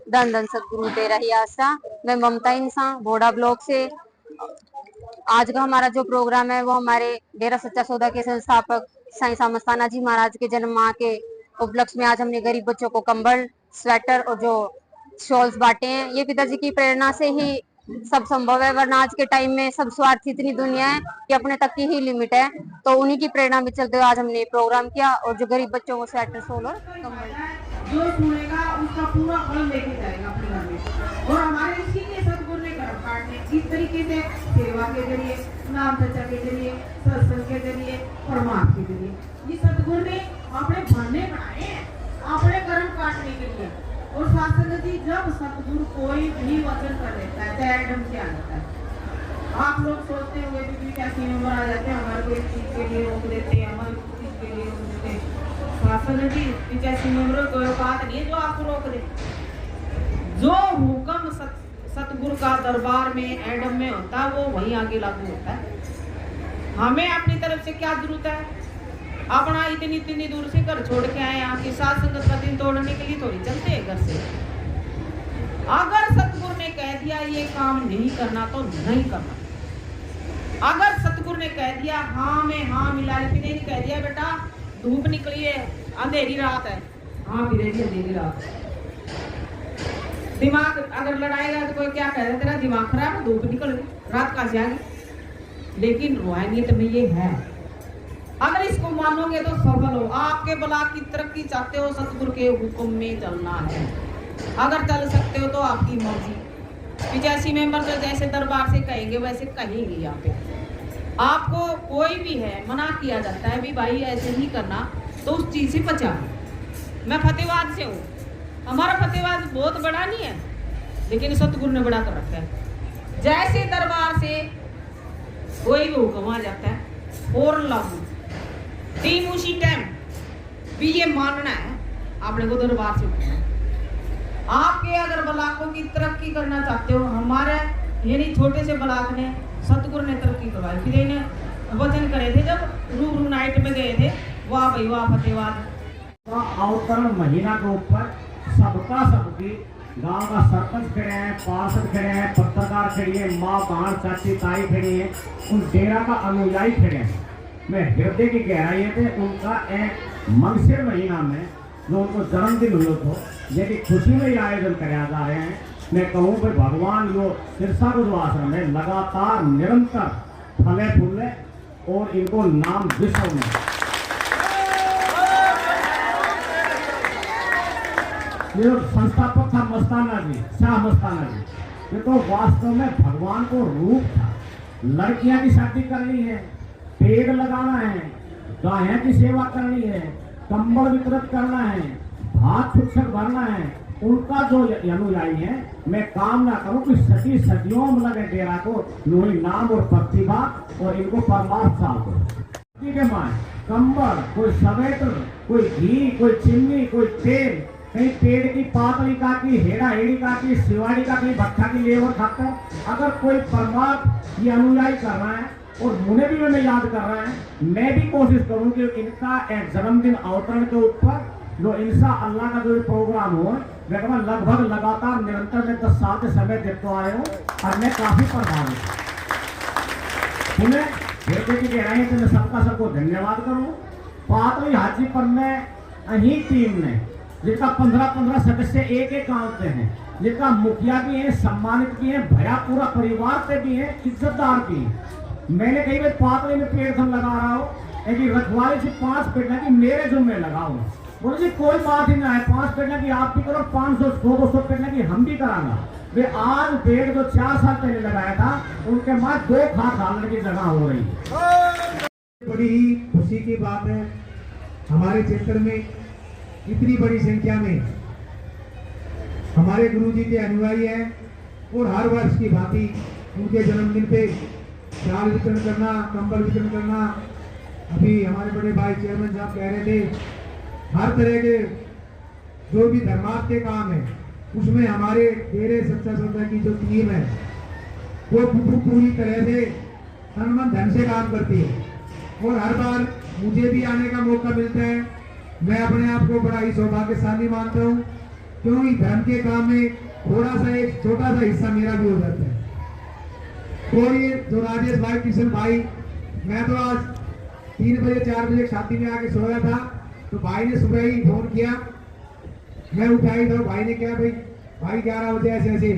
धन धन सदगुरु तेरा ही आशा। मैं ममता इंसान बोड़ा ब्लॉक से। आज का हमारा जो प्रोग्राम है वो हमारे डेरा सच्चा सौदा के संस्थापक साईं मस्ताना जी महाराज के जन्म माह के उपलक्ष्य में आज हमने गरीब बच्चों को कंबल, स्वेटर और जो शॉल्स बांटे हैं। ये पिताजी की प्रेरणा से ही सब संभव है, वरना आज के टाइम में सब स्वार्थी इतनी दुनिया है कि अपने तक की ही लिमिट है। तो उन्हीं की प्रेरणा में चलते हुए आज हमने प्रोग्राम किया और जो गरीब बच्चों को स्वेटर, शॉल और कंबल, जो सुनेगा उसका पूरा फल लेके जाएगा अपने घर में। और हमारे इसीलिए सदगुरु ने कर्म काटने इस तरीके से सेवा के जरिए, नाम चर्चा के जरिए, सत्संग के जरिए, परमार्थ के जरिए ये सदगुरु ने अपने भाने बनाए हैं अपने कर्म काटने के लिए। और शास्त्र जी जब सतगुरु कोई भी वचन कर देता है चाहे एडम से आ जाता है, आप लोग सोचते हुए भी कैसी नंबर आ जाते हैं, हमारे कोई चीज के लिए रोक देते हैं, हमारे चीज के लिए रोक देते हैं। शास्त्र जी कैसी नंबर कोई बात नहीं है जो आपको रोक दे। जो हुक्म सतगुरु का दरबार में एडम में होता है वो वहीं आगे लागू होता है। हमें अपनी तरफ से क्या जरूरत है? अपना इतनी दूर से घर छोड़ के आए, यहाँ की सात संगत का दिन तोड़ने के लिए थोड़ी चलते हैं घर से। अगर सतगुरु ने कह दिया ये काम नहीं करना तो नहीं करना। अगर सतगुरु ने कह दिया हाँ में हाँ मिला, फिर नहीं कह दिया बेटा धूप निकली है अंधेरी रात है, हाँ फिर अंधेरी रात है। दिमाग अगर लड़ाएगा तो कोई क्या कह रहा है तेरा दिमाग खराब, धूप निकल गई रात कहाँ से आ गई। लेकिन रूहानियत में ये है, अगर इसको मानोगे तो सफल हो। आपके ब्लॉक की तरक्की चाहते हो सतगुरु के हुक्म में चलना है। अगर चल सकते हो तो आपकी मर्जी। 85 मेंबर तो जैसे दरबार से कहेंगे वैसे कहेंगे। यहाँ पे आपको कोई भी है मना किया जाता है भी भाई ऐसे नहीं करना, तो उस चीज से बचा। मैं फतेहबाद से हूँ, हमारा फतेहबाद बहुत बड़ा नहीं है लेकिन सतगुरु ने बड़ा कर रखा है। जैसे दरबार से कोई भी हुक्म आ जाता है और लागू तीन उसी टाइम भी ये मानना है आपने को दरबार से उठना। आपके अगर ब्लॉकों की तरक्की करना चाहते हो, हमारे यानी छोटे से ब्लॉक ने सतगुरु ने तरक्की करवाई। फिर इन्हें वचन करे थे जब रूबरू नाइट में गए थे, वाह भाई वाह फतेहबाद। अवतरण महीना के ऊपर सबका सबकी गांव का सरपंच खड़े हैं, पार्षद खड़े हैं, पत्रकार खड़ी है, माँ बहन चाची ताई खड़ी है, उन डेरा का अनुयायी खड़े हैं। मैं हृदय की गहराई थे उनका एक मंगसिर महीना में जो उनको जन्मदिन हुए तो यदि खुशी में ही आयोजन कराया जा रहे हैं। मैं कहूँ भाई भगवान जो सिरसा को जो आश्रम है लगातार निरंतर फले फूले और इनको नाम विश्व में ये संस्थापक था मस्ताना जी, शाह मस्ताना जी। ये तो वास्तव में भगवान को रूप था। लड़कियां की शादी करनी है, पेड़ लगाना है, गायों की सेवा करनी है, कंबल वितरित करना है, भात शिक्षक भरना है। उनका जो अनुयायी है, मैं कामना करूं कि सती सदियों में लगे डेरा को लोही नाम और प्रतिभा और इनको परमार्थ साल को ठीक है। माए कंबल, कोई स्वेटर, कोई घी, कोई चिन्नी, कोई तेल, कहीं पेड़ की पातली काटी, हेड़ा हेड़ी काटी, शिवाड़ी का कहीं भट्टा की लेवर खाकर अगर कोई परमार्थ ये अनुयायी कर रहा है और मुझे भी मैं याद कर रहा है, मैं भी कोशिश करूं कि इनका एक जन्मदिन अवतरण के ऊपर जो इंशा अल्लाह का जो प्रोग्राम हो, मैं लगभग लगातार निरंतर में 10 साल के समय देते आए हूँ और मैं काफी प्रभावित हूँ। की गहराई से मैं सबको धन्यवाद करूँ। पातली हाजीपुर में अही टीम ने जिनका 15-15 सदस्य एक गांव से हैं, जिनका मुखिया भी है, सम्मानित भी है, भया पूरा परिवार से भी है, इज्जतदार भी है। मैंने कई बार पातली में पेड़ सब लगा रहा हूँ, रखवाली से 5 पेड़ लगी मेरे जुम्मे लगाओ। बोले जी कोई बात ही ना है, 5 पेड़ लगी आप भी करो, 500 200 पेड़ लगी हम भी कराना। वे आज पेड़ जो 4 साल पहले लगाया था उनके बाद 2 खाद डालने की जगह हो रही है। बड़ी ही खुशी की बात है हमारे क्षेत्र में इतनी बड़ी संख्या में हमारे गुरुजी के अनुयायी हैं और हर वर्ष की भांति उनके जन्मदिन पे शाल वितरण करना, कंबल वितरण करना। अभी हमारे बड़े भाई चेयरमैन साहब कह रहे थे हर तरह के जो भी धर्मार्थ के काम है उसमें हमारे डेरे सच्चा सौदा की जो टीम है वो पूरी तरह से तन मन धन से काम करती है और हर बार मुझे भी आने का मौका मिलता है। मैं अपने आप को बड़ा ही सौभाग्यशाली मानता हूँ क्योंकि धर्म के काम में थोड़ा सा एक छोटा सा हिस्सा मेरा भी हो जाता है। और ये जो राजेश भाई, किशन भाई, मैं तो आज 3 बजे 4 बजे शादी में आके सोया था, तो भाई ने सुबह ही फोन किया, मैं उठाई तो भाई ने क्या भाई 11 बजे ऐसे ऐसे,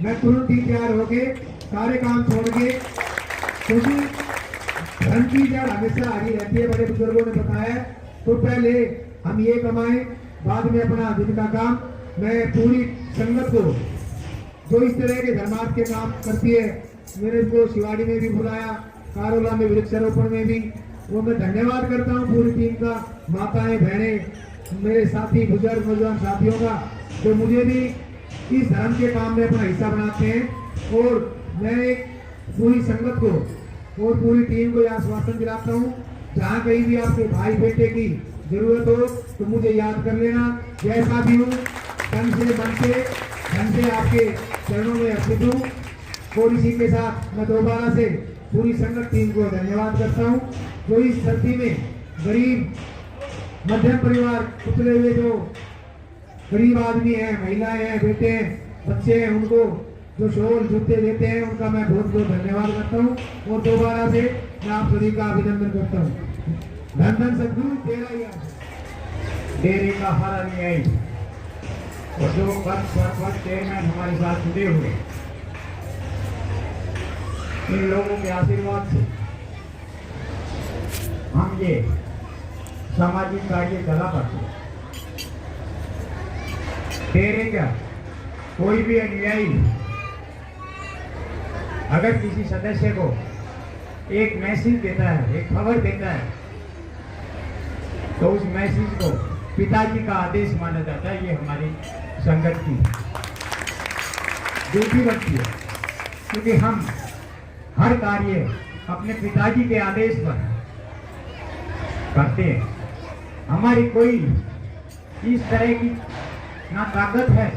मैं तुरंत ही तैयार होके सारे काम छोड़ के, क्योंकि धन की जड़ हमेशा हरी रहती है। बड़े बुजुर्गों ने बताया, तो पहले हम ये कमाएं, बाद में अपना दिन का काम। मैं पूरी संगत को जो इस तरह के धर्मार्थ के काम करती है, मैंने इसको शिवाड़ी में भी बुलाया, कारोला में वृक्षारोपण में भी, वो मैं धन्यवाद करता हूँ पूरी टीम का, माताएं बहनें, मेरे साथी बुजुर्ग नौजवान साथियों का, जो मुझे भी इस धर्म के काम में अपना हिस्सा बनाते हैं। और मैं पूरी संगत को और पूरी टीम को यह आश्वासन दिलाता हूँ, जहाँ कहीं भी आपके भाई बेटे की जरूरत हो तो मुझे याद कर लेना, जैसा भी हूँ तन से मन से धन से आपके चरणों में अर्पित हूँ। और इसी के साथ मैं दोबारा से पूरी संगत टीम को धन्यवाद करता हूँ, जो इस सर्दी में गरीब मध्यम परिवार, पिछले हुए जो गरीब आदमी हैं, महिलाएं हैं, बेटे हैं, बच्चे हैं, उनको जो शॉल जूते देते हैं, उनका मैं बहुत बहुत धन्यवाद करता हूँ। और दोबारा से मैं आप सभी का अभिनंदन करता हूँ। धन धन सद्गुरु तेरा ही आशीर्वाद। डेरे का हर अनुयायी और जो पद सरपंच चेयरमैन हमारे साथ जुड़े हुए, इन लोगों के आशीर्वाद से हम ये सामाजिक कार्य चला पाते हैं। डेरे का कोई भी अनुयायी अगर किसी सदस्य को एक मैसेज देता है, एक खबर देता है, तो उस मैसेज को पिताजी का आदेश माना जाता है। ये हमारी संगत की ड्यूटी बनती है, क्योंकि हम हर कार्य अपने पिताजी के आदेश पर करते हैं। हमारी कोई इस तरह की ना ताकत है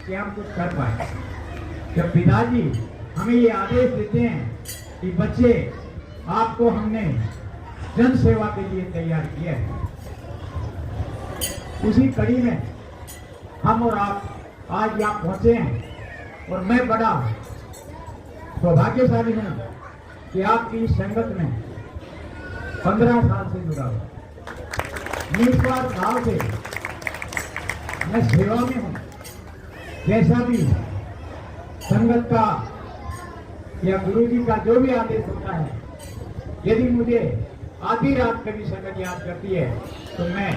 कि हम कुछ कर पाए। जब पिताजी हमें ये आदेश देते हैं कि बच्चे, आपको हमने जन सेवा के लिए तैयार किया है, उसी कड़ी में हम और आप आज यहाँ पहुंचे हैं। और मैं बड़ा सौभाग्यशाली हूँ कि आपकी इस संगत में 15 साल से जुड़ा हुआ, निस्वार्थ भाव से मैं सेवा में हूँ। जैसा भी संगत का या गुरु जी का जो भी आदेश होता है, यदि मुझे आधी रात कभी संगत याद करती है तो मैं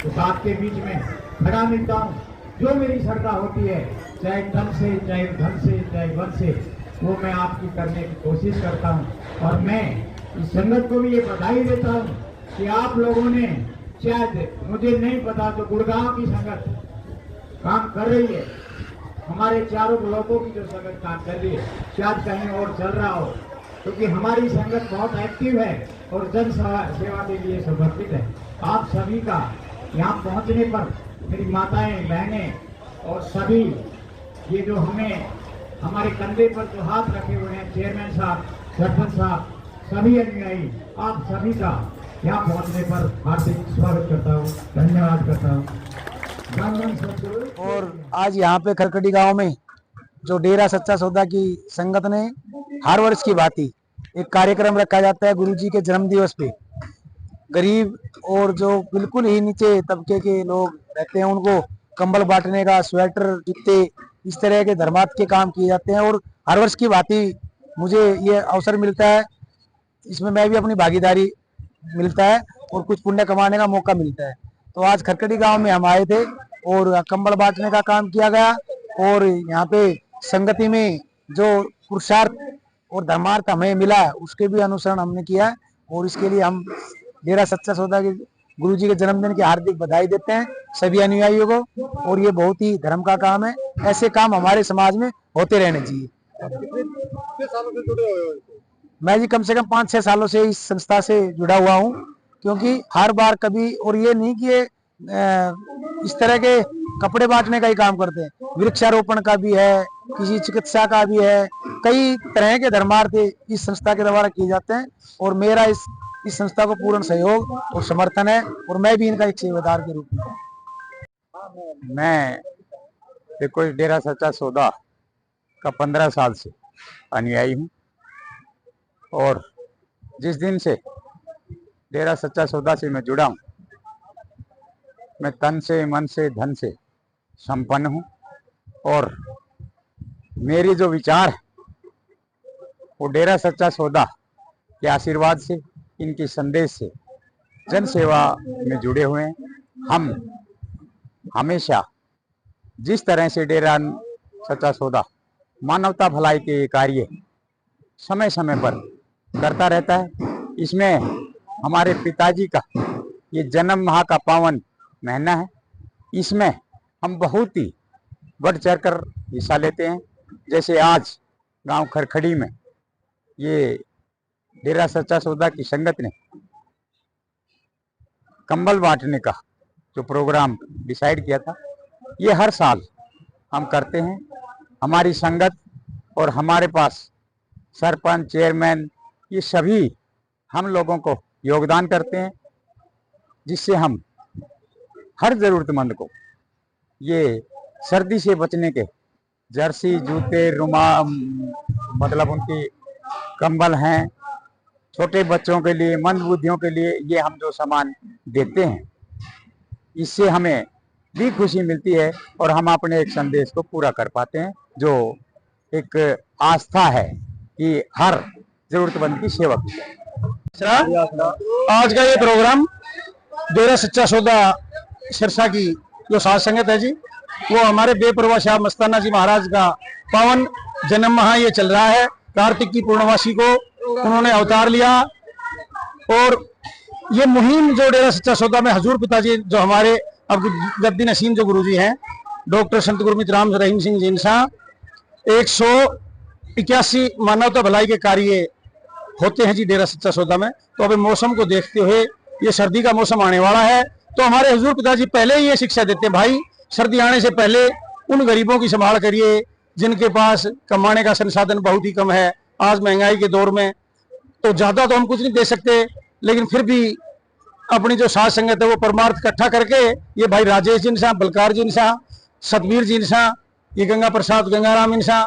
उस आपके बीच में खड़ा मिलता हूँ। जो मेरी श्रद्धा होती है, चाहे तन से, चाहे धन से, चाहे वन से, वो मैं आपकी करने की कोशिश करता हूँ। और मैं इस संगत को भी ये बधाई देता हूँ कि आप लोगों ने, शायद मुझे नहीं पता तो गुड़गांव की संगत काम कर रही है, हमारे चारों ब्लॉकों की जो संगत काम कर रही है, शायद कहीं और चल रहा हो, क्योंकि हमारी संगत बहुत एक्टिव है और जन सेवा के लिए समर्पित है। आप सभी का यहाँ पहुँचने पर मेरी माताएं, बहनें और सभी ये जो हमें हमारे कंधे पर जो हाथ रखे हुए हैं, चेयरमैन साहब, सरपंच साहब, सभी अनुयायी, आप सभी का यहाँ पहुँचने पर हार्दिक स्वागत करता हूँ, धन्यवाद करता हूँ। और आज यहाँ पे खरकटी गांव में जो डेरा सच्चा सौदा की संगत ने हर वर्ष की भांति एक कार्यक्रम रखा जाता है गुरुजी के जन्म दिवस पे। गरीब और जो बिल्कुल ही नीचे तबके के लोग रहते हैं, उनको कंबल बांटने का, स्वेटर, जूते, इस तरह के धर्मार्थ के काम किए जाते हैं। और हर वर्ष की भांति मुझे ये अवसर मिलता है, इसमें मैं भी अपनी भागीदारी मिलता है और कुछ पुण्य कमाने का मौका मिलता है। तो आज खरकटी गांव में हम आए थे और कंबल बांटने का काम किया गया। और यहाँ पे संगति में जो पुरुषार्थ और धर्मार्थ हमें मिला है, उसके भी अनुसरण हमने किया है। और इसके लिए हम डेरा सच्चा सौदा के गुरुजी के जन्मदिन की हार्दिक बधाई देते हैं सभी अनुयायियों को। और ये बहुत ही धर्म का काम है, ऐसे काम हमारे समाज में होते रहने चाहिए। मैं जी कम से कम 5-6 सालों से इस संस्था से जुड़ा हुआ हूँ, क्योंकि हर बार कभी, और ये नहीं कि ये इस तरह के कपड़े बांटने का ही काम करते हैं, वृक्षारोपण का भी है, किसी चिकित्सा का भी है, कई तरह के धर्मार्थ इस संस्था के द्वारा किए जाते हैं। और मेरा इस संस्था को पूर्ण सहयोग और समर्थन है, और मैं भी इनका एक सेवादार के रूप में। मैं देखो, इस डेरा सच्चा सौदा का 15 साल से अनुयायी हूँ और जिस दिन से डेरा सच्चा सौदा से मैं जुड़ा हूँ, मैं तन से, मन से, धन से संपन्न हूँ और मेरी जो विचार है वो डेरा सच्चा सौदा के आशीर्वाद से, इनके संदेश से, जन सेवा में जुड़े हुए हैं। हम हमेशा जिस तरह से डेरा सच्चा सौदा मानवता भलाई के कार्य समय समय पर करता रहता है, इसमें हमारे पिताजी का ये जन्म माह का पावन महीना है, इसमें हम बहुत ही बढ़ चढ़ कर हिस्सा लेते हैं। जैसे आज गांव खरखड़ी में ये डेरा सच्चा सौदा की संगत ने कंबल बांटने का जो प्रोग्राम डिसाइड किया था, ये हर साल हम करते हैं। हमारी संगत और हमारे पास सरपंच, चेयरमैन, ये सभी हम लोगों को योगदान करते हैं, जिससे हम हर जरूरतमंद को ये सर्दी से बचने के जर्सी, जूते, मतलब उनकी कंबल हैं, छोटे बच्चों के लिए, मंदबुद्धियों के लिए, ये हम जो सामान देते हैं, इससे हमें भी खुशी मिलती है और हम अपने एक संदेश को पूरा कर पाते हैं, जो एक आस्था है कि हर जरूरतमंद की सेवा की जाए। आज का ये प्रोग्राम डेरा सच्चा सौदा सिरसा की जो साध संगत है जी, वो हमारे बेपरवाह शाह मस्ताना जी महाराज का पावन जन्म माह ये चल रहा है। कार्तिक की पूर्णमासी को उन्होंने अवतार लिया और ये मुहिम जो डेरा सच्चा सौदा में हजूर पिताजी जो हमारे अब गद्दी नसीम जो गुरुजी हैं, डॉक्टर संत गुरमीत राम रहीम सिंह जिनसा, 181 मानवता भलाई के कार्य होते हैं जी डेरा सच्चा सौदा में। तो अभी मौसम को देखते हुए, ये सर्दी का मौसम आने वाला है, तो हमारे हुजूर पिताजी पहले ही ये शिक्षा देते हैं, भाई सर्दी आने से पहले उन गरीबों की संभाल करिए जिनके पास कमाने का संसाधन बहुत ही कम है। आज महंगाई के दौर में तो ज्यादा तो हम कुछ नहीं दे सकते, लेकिन फिर भी अपनी जो साध संगत है वो परमार्थ इकट्ठा करके, ये भाई राजेश जी इंसा, बलकार जी इंसा, सतबीर जी इंसा, ये गंगा प्रसाद गंगाराम इंसा,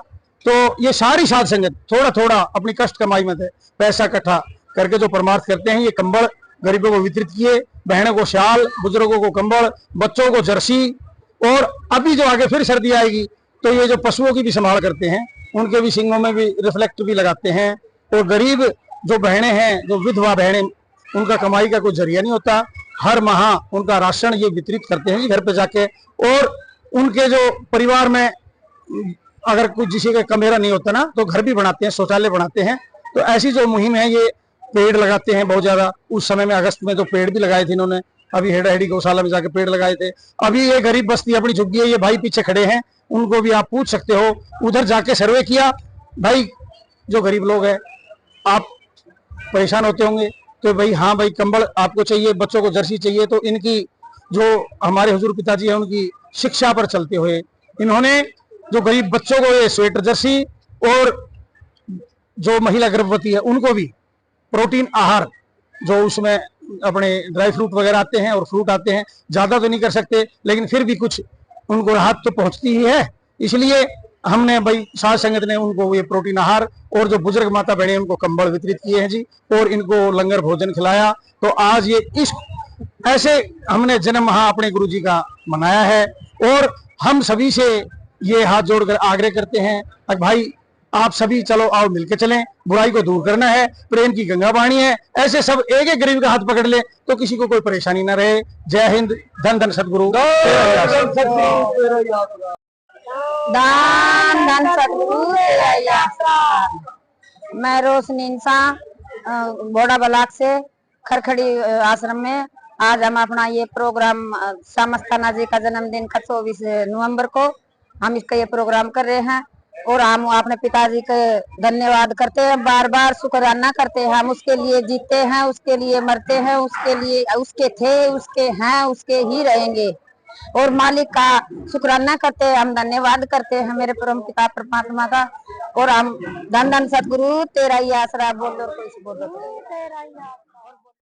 तो ये सारी साध संगत थोड़ा थोड़ा अपनी कष्ट कमाई में पैसा इकट्ठा करके जो परमार्थ करते हैं, ये कंबल गरीबों को वितरित किए, बहनों को शाल, बुजुर्गों को कंबल, बच्चों को जर्सी, और अभी जो आगे फिर सर्दी आएगी तो ये जो पशुओं की भी संभाल करते हैं, उनके भी सिंगों में भी रिफ्लेक्ट भी लगाते हैं। और गरीब जो बहनें हैं, जो विधवा बहनें, उनका कमाई का कोई जरिया नहीं होता, हर माह उनका राशन ये वितरित करते हैं जी घर पे जाके। और उनके जो परिवार में अगर कुछ किसी का कमेरा नहीं होता ना, तो घर भी बनाते हैं, शौचालय बनाते हैं। तो ऐसी जो मुहिम है, ये पेड़ लगाते हैं बहुत ज्यादा। उस समय में अगस्त में तो पेड़ भी लगाए थे इन्होंने, अभी हेड़ा हेड़ी गौशाला में जाके पेड़ लगाए थे। अभी ये गरीब बस्ती अपनी झुग्गी है, ये भाई पीछे खड़े हैं, उनको भी आप पूछ सकते हो, उधर जाके सर्वे किया। भाई जो गरीब लोग हैं, आप परेशान होते होंगे, तो भाई हाँ भाई कंबल आपको चाहिए, बच्चों को जर्सी चाहिए, तो इनकी जो हमारे हुजूर पिताजी हैं, उनकी शिक्षा पर चलते हुए इन्होंने जो गरीब बच्चों को ये स्वेटर जर्सी, और जो महिला गर्भवती है उनको भी प्रोटीन आहार, जो उसमें अपने ड्राई फ्रूट वगैरह आते हैं और फ्रूट आते हैं, ज्यादा तो नहीं कर सकते, लेकिन फिर भी कुछ उनको राहत तो पहुंचती ही है। इसलिए हमने भाई साध संगत ने उनको ये प्रोटीन आहार, और जो बुजुर्ग माता बहने उनको कंबल वितरित किए हैं जी, और इनको लंगर भोजन खिलाया। तो आज ये इस ऐसे हमने जन्म माह अपने गुरु जी का मनाया है, और हम सभी से ये हाथ जोड़कर आग्रह करते हैं कि भाई आप सभी चलो आओ मिलके चलें, बुराई को दूर करना है, प्रेम की गंगा बाणी है। ऐसे सब एक एक गरीब का हाथ पकड़ ले तो किसी को कोई परेशानी ना रहे। जय हिंद, धन धन सतगुरु, दान धन सतगुरु तेरा आशीर्वाद। मैं रोशनी इंसान बोड़ा ब्लॉक से खरखड़ी आश्रम में, आज हम अपना ये प्रोग्राम शाह मस्ताना जी का जन्मदिन का 24 नवंबर को हम इसका ये प्रोग्राम कर रहे हैं। और हम अपने पिताजी के धन्यवाद करते हैं, बार बार शुक्राना करते हैं। हम उसके लिए जीते हैं, उसके लिए मरते हैं, उसके लिए, उसके थे, उसके हैं, उसके ही रहेंगे। और मालिक का शुक्राना करते हैं, हम धन्यवाद करते हैं मेरे परम पिता परमात्मा का। और हम धन धन सतगुरु तेरा ही आसरा बोल दो, कोई बोल दो।